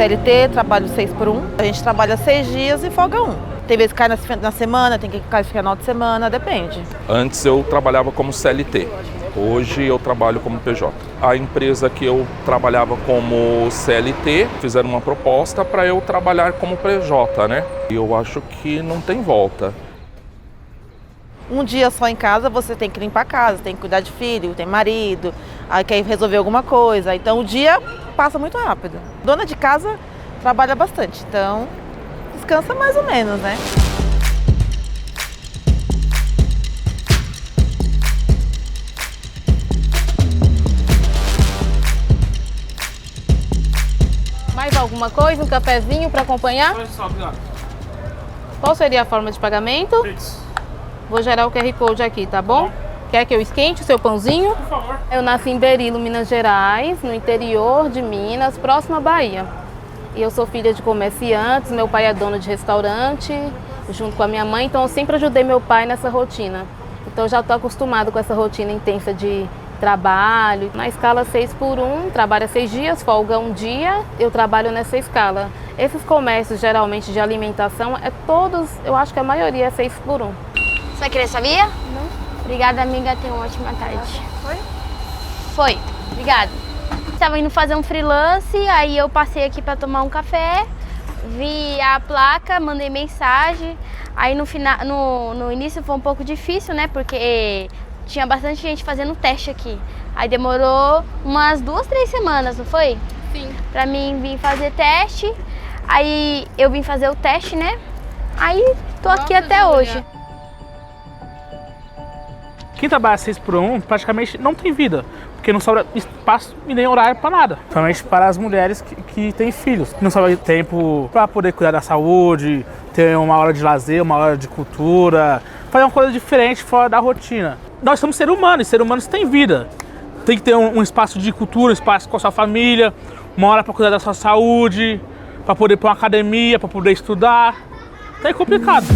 CLT, trabalho 6 por 1. A gente trabalha 6 dias e folga 1. Tem vezes que cai na semana, tem que cair no final de semana, depende. Antes eu trabalhava como CLT, hoje eu trabalho como PJ. A empresa que eu trabalhava como CLT fizeram uma proposta para eu trabalhar como PJ, né? E eu acho que não tem volta. Um dia só em casa você tem que limpar a casa, tem que cuidar de filho, tem marido, aí quer resolver alguma coisa. Então o dia passa muito rápido. Dona de casa trabalha bastante, então descansa mais ou menos, né? Mais alguma coisa? Um cafezinho para acompanhar? Qual seria a forma de pagamento? Vou gerar o QR Code aqui, tá bom? Quer que eu esquente o seu pãozinho? Por favor. Eu nasci em Berilo, Minas Gerais, no interior de Minas, próximo à Bahia. E eu sou filha de comerciantes, meu pai é dono de restaurante, junto com a minha mãe, então eu sempre ajudei meu pai nessa rotina. Então eu já estou acostumado com essa rotina intensa de trabalho. Na escala 6 por 1, trabalha 6 dias, folga 1 dia, eu trabalho nessa escala. Esses comércios, geralmente de alimentação, todos, eu acho que a maioria é 6 por 1. Você vai querer, sabia? Não. Obrigada, amiga. Tenha uma ótima tarde. Foi? Foi. Obrigada. Estava indo fazer um freelance, aí eu passei aqui para tomar um café, vi a placa, mandei mensagem. Aí no início foi um pouco difícil, né? Porque tinha bastante gente fazendo teste aqui. Aí demorou umas 2, 3 semanas, não foi? Sim. Pra mim vir fazer teste. Aí eu vim fazer o teste, né? Aí tô aqui até hoje. Quem trabalha 6 por 1 praticamente não tem vida, porque não sobra espaço e nem horário para nada. Somente para as mulheres que têm filhos. Não sobra tempo para poder cuidar da saúde, ter uma hora de lazer, uma hora de cultura, fazer uma coisa diferente fora da rotina. Nós somos seres humanos, e seres humanos têm vida. Tem que ter um espaço de cultura, um espaço com a sua família, uma hora para cuidar da sua saúde, para poder ir para uma academia, para poder estudar. Então é complicado.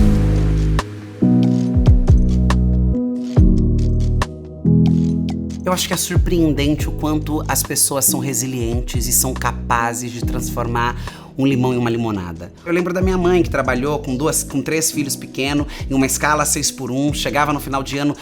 Eu acho que é surpreendente o quanto as pessoas são resilientes e são capazes de transformar um limão em uma limonada. Eu lembro da minha mãe que trabalhou com 3 filhos pequenos, em uma escala 6 por 1, chegava no final de ano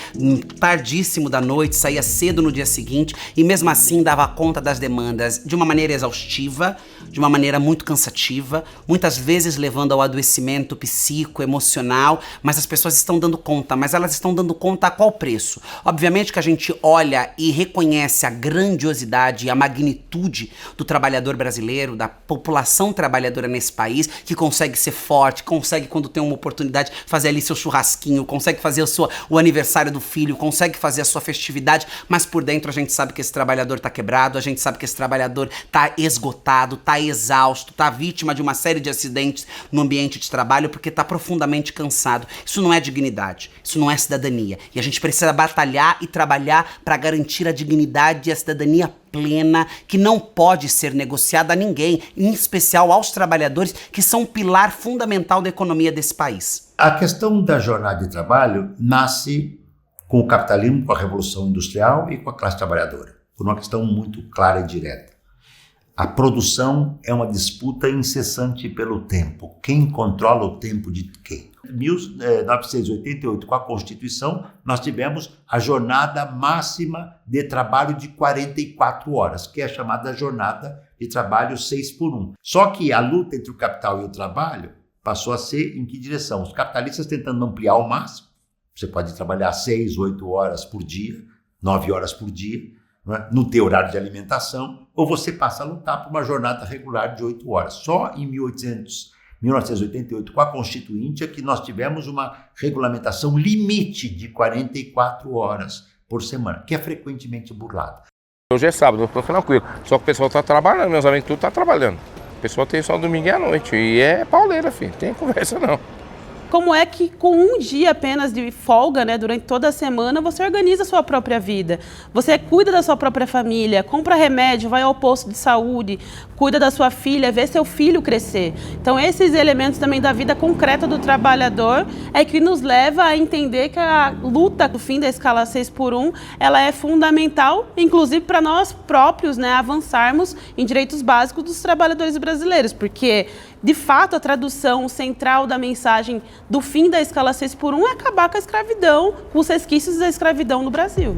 tardíssimo da noite, saía cedo no dia seguinte e mesmo assim dava conta das demandas de uma maneira exaustiva, de uma maneira muito cansativa, muitas vezes levando ao adoecimento psíquico, emocional, mas as pessoas estão dando conta, mas elas estão dando conta a qual preço? Obviamente que a gente olha e reconhece a grandiosidade e a magnitude do trabalhador brasileiro, da população trabalhadora nesse país, que consegue ser forte, consegue, quando tem uma oportunidade, fazer ali seu churrasquinho, consegue fazer o aniversário do filho, consegue fazer a sua festividade, mas por dentro a gente sabe que esse trabalhador tá quebrado, a gente sabe que esse trabalhador tá esgotado, tá exausto, tá vítima de uma série de acidentes no ambiente de trabalho porque tá profundamente cansado. Isso não é dignidade, isso não é cidadania. E a gente precisa batalhar e trabalhar para garantir a dignidade e a cidadania plena, que não pode ser negociada a ninguém, em especial aos trabalhadores, que são um pilar fundamental da economia desse país. A questão da jornada de trabalho nasce com o capitalismo, com a Revolução Industrial e com a classe trabalhadora, por uma questão muito clara e direta. A produção é uma disputa incessante pelo tempo. Quem controla o tempo de quem? Em 1988, com a Constituição, nós tivemos a jornada máxima de trabalho de 44 horas, que é a chamada jornada de trabalho 6 por 1. Só que a luta entre o capital e o trabalho passou a ser em que direção? Os capitalistas tentando ampliar ao máximo. Você pode trabalhar 6, 8 horas por dia, 9 horas por dia, não ter horário de alimentação, ou você passa a lutar por uma jornada regular de 8 horas. Só em 1988, com a Constituinte, é que nós tivemos uma regulamentação limite de 44 horas por semana, que é frequentemente burlada. Hoje é sábado, eu estou tranquilo, só que o pessoal está trabalhando, meus amigos tudo está trabalhando. O pessoal tem só domingo e à noite, e é pauleira, filho, tem conversa não. como é que com um dia apenas de folga, né, durante toda a semana, você organiza a sua própria vida. Você cuida da sua própria família, compra remédio, vai ao posto de saúde, cuida da sua filha, vê seu filho crescer. Então, esses elementos também da vida concreta do trabalhador é que nos leva a entender que a luta do fim da escala 6x1, ela é fundamental, inclusive para nós próprios, né, avançarmos em direitos básicos dos trabalhadores brasileiros, porque, de fato, a tradução central da mensagem do fim da escala 6x1 é acabar com a escravidão, com os resquícios da escravidão no Brasil.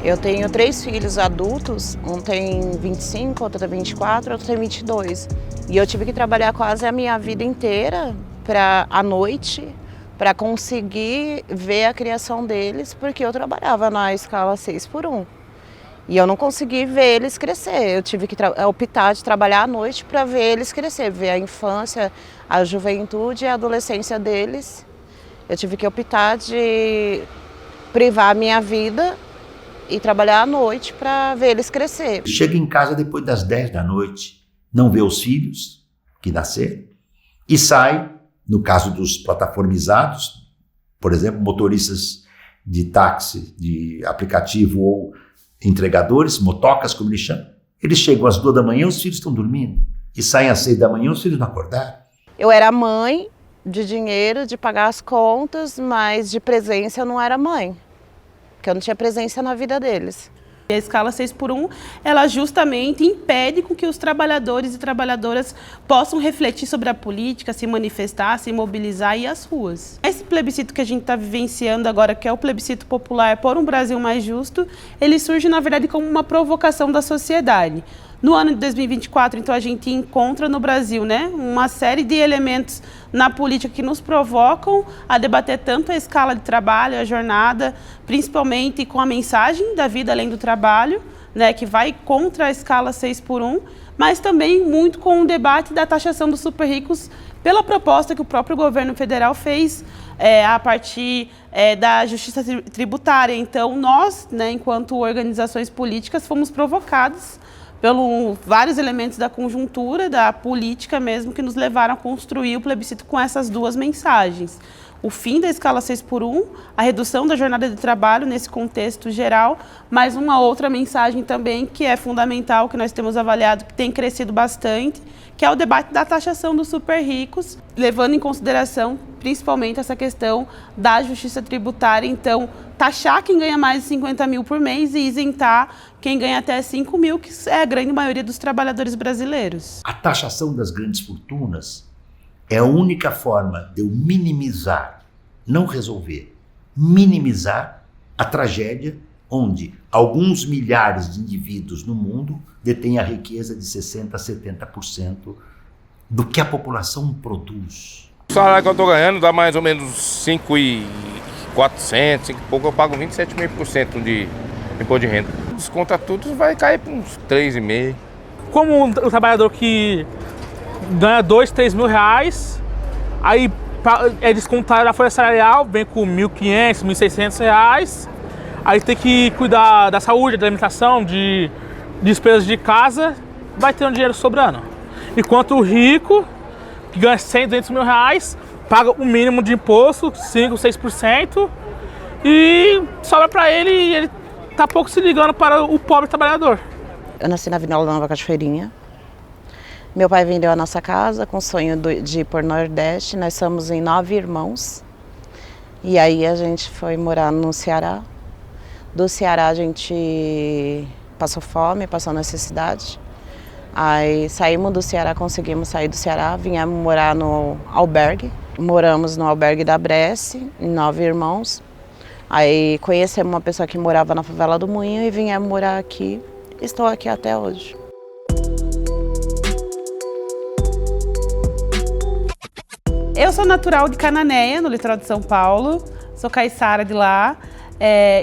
Eu tenho 3 filhos adultos, um tem 25, outro tem 24, outro tem 22. E eu tive que trabalhar quase a minha vida inteira à noite para conseguir ver a criação deles, porque eu trabalhava na escala 6x1. E eu não consegui ver eles crescer. Eu tive que optar de trabalhar à noite para ver eles crescer, ver a infância, a juventude e a adolescência deles. Eu tive que optar de privar a minha vida e trabalhar à noite para ver eles crescer. Chega em casa depois das 10 da noite, não vê os filhos que nasceram e sai, no caso dos plataformizados, por exemplo, motoristas de táxi, de aplicativo ou entregadores, motocas, como eles chamam, eles chegam às 2 da manhã, os filhos estão dormindo, e saem às 6 da manhã, os filhos não acordaram. Eu era mãe de dinheiro, de pagar as contas, mas de presença eu não era mãe, porque eu não tinha presença na vida deles. A escala 6x1, ela justamente impede com que os trabalhadores e trabalhadoras possam refletir sobre a política, se manifestar, se mobilizar e ir às ruas. Esse plebiscito que a gente está vivenciando agora, que é o plebiscito popular por um Brasil mais justo, ele surge, na verdade, como uma provocação da sociedade. No ano de 2024, então, a gente encontra no Brasil, né, uma série de elementos na política que nos provocam a debater tanto a escala de trabalho, a jornada, principalmente com a mensagem da vida além do trabalho, né, que vai contra a escala 6x1, mas também muito com o debate da taxação dos super ricos pela proposta que o próprio governo federal fez a partir da justiça tributária. Então, nós, né, enquanto organizações políticas, fomos provocados pelos vários elementos da conjuntura, da política mesmo, que nos levaram a construir o plebiscito com essas duas mensagens. O fim da escala 6x1, a redução da jornada de trabalho nesse contexto geral, mas uma outra mensagem também que é fundamental, que nós temos avaliado, que tem crescido bastante, que é o debate da taxação dos super ricos, levando em consideração principalmente essa questão da justiça tributária. Então, taxar quem ganha mais de 50 mil por mês e isentar quem ganha até 5 mil, que é a grande maioria dos trabalhadores brasileiros. A taxação das grandes fortunas é a única forma de eu minimizar, não resolver, minimizar a tragédia onde alguns milhares de indivíduos no mundo detêm a riqueza de 60% a 70% do que a população produz. O salário que eu estou ganhando dá mais ou menos 5.400, 5 e pouco, eu pago 27,5% de imposto de renda. Desconta tudo, vai cair para uns 3,5%. Como o trabalhador que ganha 2, 3 mil reais, aí é descontado a folha salarial, vem com 1.500, 1.600 reais, aí tem que cuidar da saúde, da alimentação, de despesas de casa, vai ter um dinheiro sobrando. Enquanto o rico, que ganha 100, 200 mil reais, paga o mínimo de imposto, 5, 6%, e sobra para ele e ele tá pouco se ligando para o pobre trabalhador. Eu nasci na Avenida Nova Cachoeirinha. Meu pai vendeu a nossa casa com o sonho de ir por Nordeste. Nós somos em 9 irmãos. E aí a gente foi morar no Ceará. Do Ceará a gente passou fome, passou necessidade. Aí saímos do Ceará, conseguimos sair do Ceará, viemos morar no albergue. Moramos no albergue da Bresse, em 9 irmãos. Aí conhecemos uma pessoa que morava na favela do Moinho e viemos morar aqui. Estou aqui até hoje. Eu sou natural de Cananéia, no litoral de São Paulo. Sou caiçara de lá.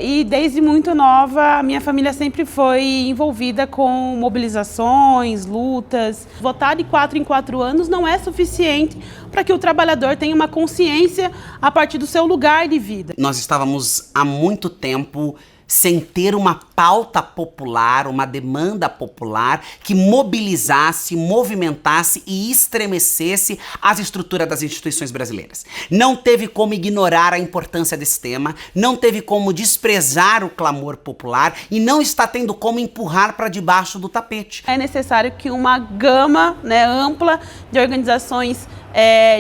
E desde muito nova, a minha família sempre foi envolvida com mobilizações, lutas. Votar de 4 em 4 anos não é suficiente para que o trabalhador tenha uma consciência a partir do seu lugar de vida. Nós estávamos há muito tempo sem ter uma pauta popular, uma demanda popular que mobilizasse, movimentasse e estremecesse as estruturas das instituições brasileiras. Não teve como ignorar a importância desse tema, não teve como desprezar o clamor popular e não está tendo como empurrar para debaixo do tapete. É necessário que uma gama, né, ampla de organizações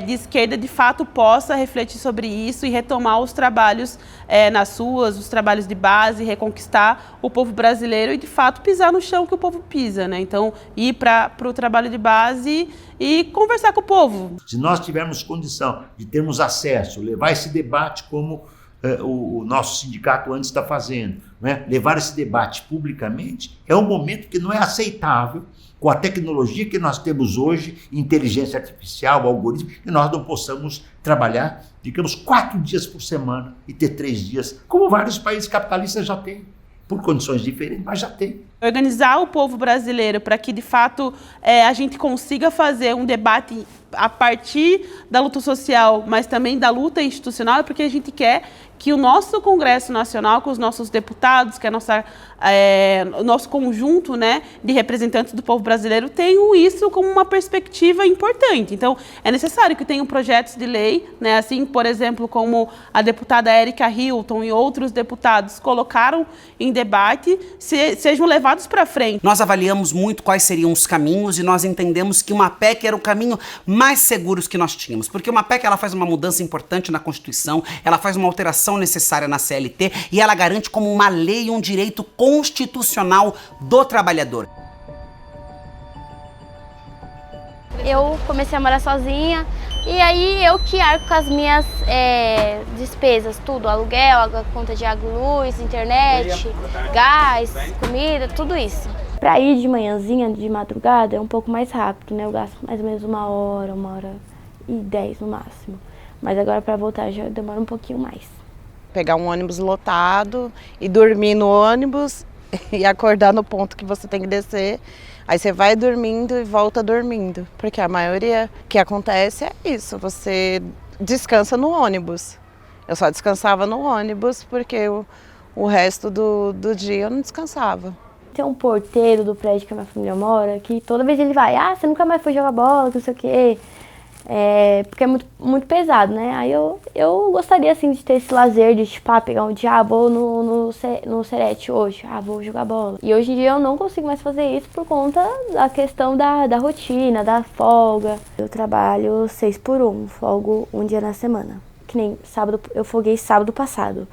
de esquerda de fato possa refletir sobre isso e retomar os trabalhos nas ruas, os trabalhos de base, reconquistar o povo brasileiro e de fato pisar no chão que o povo pisa, né? Então ir para o trabalho de base e conversar com o povo. Se nós tivermos condição de termos acesso, levar esse debate como o nosso sindicato antes está fazendo, né? Levar esse debate publicamente, é um momento que não é aceitável com a tecnologia que nós temos hoje, inteligência artificial, algoritmo, que nós não possamos trabalhar, digamos, 4 dias por semana e ter 3 dias, como vários países capitalistas já têm, por condições diferentes, mas já tem. Organizar o povo brasileiro para que, de fato, a gente consiga fazer um debate a partir da luta social, mas também da luta institucional, é porque a gente quer que o nosso Congresso Nacional, com os nossos deputados, que é o nosso conjunto, né, de representantes do povo brasileiro, tenham isso como uma perspectiva importante. Então, é necessário que tenham projetos de lei, né, assim, por exemplo, como a deputada Érica Hilton e outros deputados colocaram em debate, sejam levados para frente. Nós avaliamos muito quais seriam os caminhos e nós entendemos que uma PEC era o caminho mais seguro que nós tínhamos, porque uma PEC ela faz uma mudança importante na Constituição, ela faz uma alteração necessária na CLT e ela garante como uma lei um direito constitucional do trabalhador. Eu comecei a morar sozinha e aí eu que arco com as minhas despesas, tudo, aluguel, conta de água, luz, internet, gás, comida, tudo isso. Para ir de manhãzinha, de madrugada, é um pouco mais rápido, né? Eu gasto mais ou menos 1h10 no máximo. Mas agora para voltar já demora um pouquinho mais. Pegar um ônibus lotado e dormir no ônibus e acordar no ponto que você tem que descer. Aí você vai dormindo e volta dormindo, porque a maioria que acontece é isso, você descansa no ônibus. Eu só descansava no ônibus porque o resto do dia eu não descansava. Tem um porteiro do prédio que a minha família mora, que toda vez ele vai, você nunca mais foi jogar bola, não sei o quê. Porque é muito, muito pesado, né? Aí eu gostaria, assim, de ter esse lazer de, tipo, pegar um dia, vou no Serete hoje, vou jogar bola. E hoje em dia eu não consigo mais fazer isso por conta da questão da rotina, da folga. Eu trabalho 6x1, folgo um dia na semana. Que nem sábado, eu folguei sábado passado.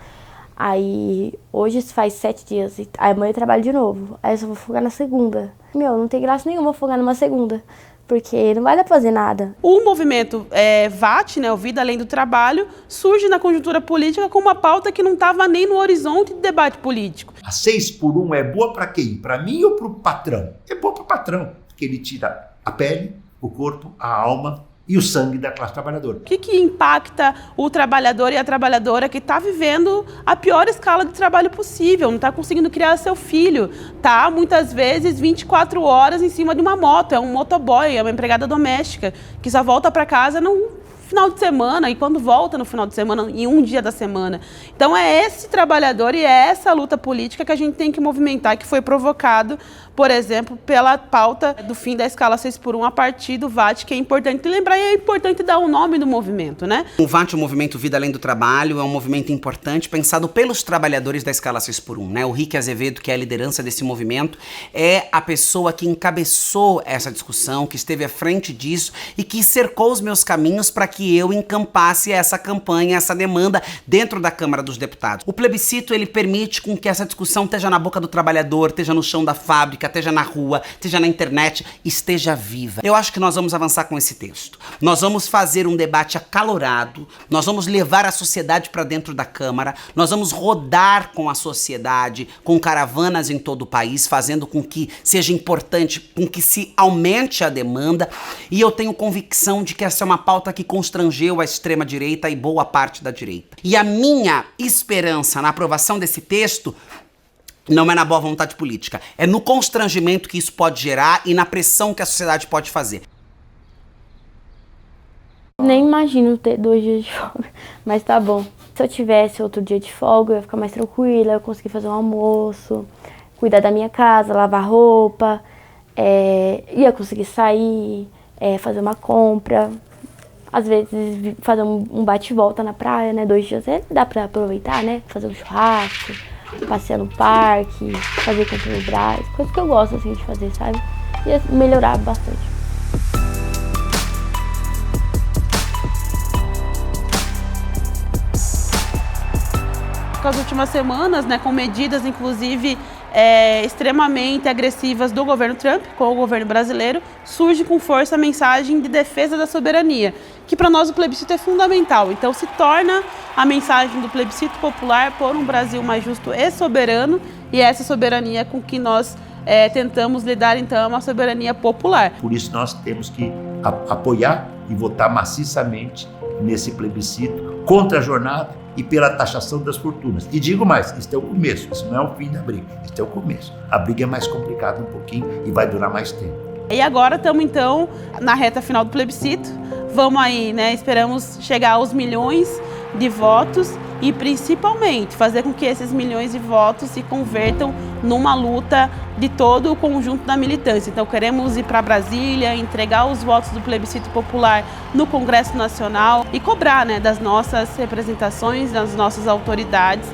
Aí, hoje faz 7 dias, aí amanhã eu trabalho de novo. Aí eu só vou folgar na segunda. Não tem graça nenhuma folgar numa segunda, porque não vai dar pra fazer nada. O movimento VAT, né, o Vida Além do Trabalho, surge na conjuntura política com uma pauta que não estava nem no horizonte de debate político. A 6x1 é boa para quem? Para mim ou para o patrão? É boa para o patrão, porque ele tira a pele, o corpo, a alma e o sangue da classe trabalhadora. O que impacta o trabalhador e a trabalhadora que está vivendo a pior escala de trabalho possível, não está conseguindo criar seu filho, tá muitas vezes 24 horas em cima de uma moto, é um motoboy, é uma empregada doméstica, que só volta para casa no final de semana e quando volta no final de semana, em um dia da semana. Então é esse trabalhador e é essa luta política que a gente tem que movimentar, que foi provocado, por exemplo, pela pauta do fim da escala 6x1 a partir do VAT, que é importante lembrar e é importante dar o nome do movimento, né? O VAT, o movimento Vida Além do Trabalho, é um movimento importante pensado pelos trabalhadores da escala 6x1, né? O Rick Azevedo, que é a liderança desse movimento, é a pessoa que encabeçou essa discussão, que esteve à frente disso e que cercou os meus caminhos para que eu encampasse essa campanha, essa demanda dentro da Câmara dos Deputados. O plebiscito, ele permite com que essa discussão esteja na boca do trabalhador, esteja no chão da fábrica, esteja na rua, esteja na internet, esteja viva. Eu acho que nós vamos avançar com esse texto. Nós vamos fazer um debate acalorado, nós vamos levar a sociedade para dentro da Câmara, nós vamos rodar com a sociedade, com caravanas em todo o país, fazendo com que seja importante, com que se aumente a demanda, e eu tenho convicção de que essa é uma pauta que constrangeu a extrema-direita e boa parte da direita. E a minha esperança na aprovação desse texto não é na boa vontade política, é no constrangimento que isso pode gerar e na pressão que a sociedade pode fazer. Nem imagino ter 2 dias de folga, mas tá bom. Se eu tivesse outro dia de folga, eu ia ficar mais tranquila, eu ia conseguir fazer um almoço, cuidar da minha casa, lavar roupa, ia conseguir sair, fazer uma compra. Às vezes fazer um bate e volta na praia, né? 2 dias dá pra aproveitar, né? Fazer um churrasco, passear no parque, fazer compra no Brás, coisa que eu gosto assim de fazer, sabe? Ia melhorar bastante. Com as últimas semanas, né, com medidas inclusive extremamente agressivas do governo Trump com o governo brasileiro, surge com força a mensagem de defesa da soberania, que para nós o plebiscito é fundamental. Então se torna a mensagem do plebiscito popular por um Brasil mais justo e soberano, e essa soberania com que nós tentamos lidar então é uma soberania popular. Por isso nós temos que apoiar e votar maciçamente nesse plebiscito contra a jornada e pela taxação das fortunas. E digo mais, isso é o começo, isso não é o fim da briga, isso é o começo. A briga é mais complicada um pouquinho e vai durar mais tempo. E agora estamos então na reta final do plebiscito, vamos aí, né, esperamos chegar aos milhões de votos e principalmente fazer com que esses milhões de votos se convertam numa luta de todo o conjunto da militância. Então queremos ir para Brasília, entregar os votos do plebiscito popular no Congresso Nacional e cobrar, né, das nossas representações, das nossas autoridades,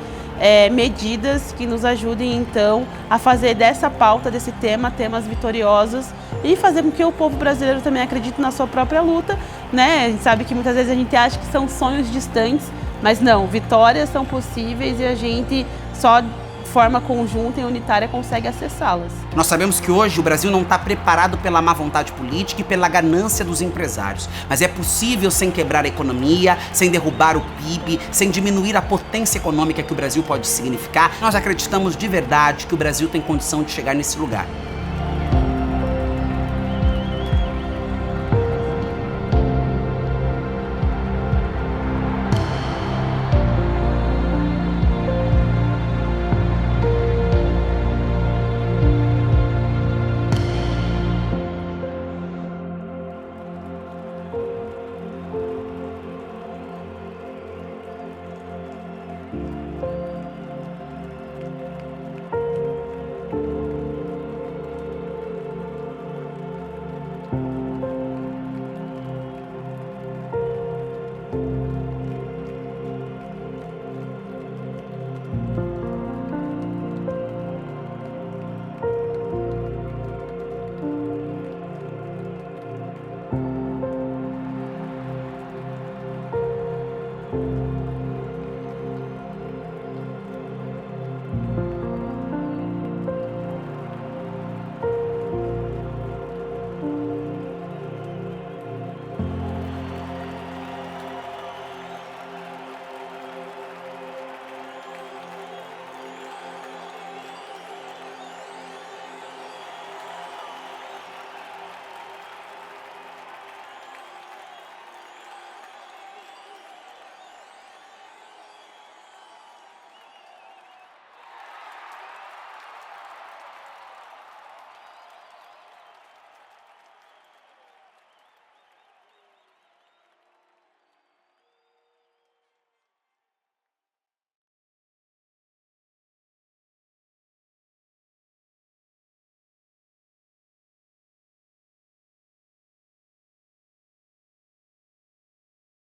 medidas que nos ajudem então a fazer dessa pauta, desse tema, temas vitoriosos e fazer com que o povo brasileiro também acredite na sua própria luta, né? A gente sabe que muitas vezes a gente acha que são sonhos distantes, mas não, vitórias são possíveis e a gente só de forma conjunta e unitária consegue acessá-las. Nós sabemos que hoje o Brasil não está preparado pela má vontade política e pela ganância dos empresários. Mas é possível sem quebrar a economia, sem derrubar o PIB, sem diminuir a potência econômica que o Brasil pode significar. Nós acreditamos de verdade que o Brasil tem condição de chegar nesse lugar.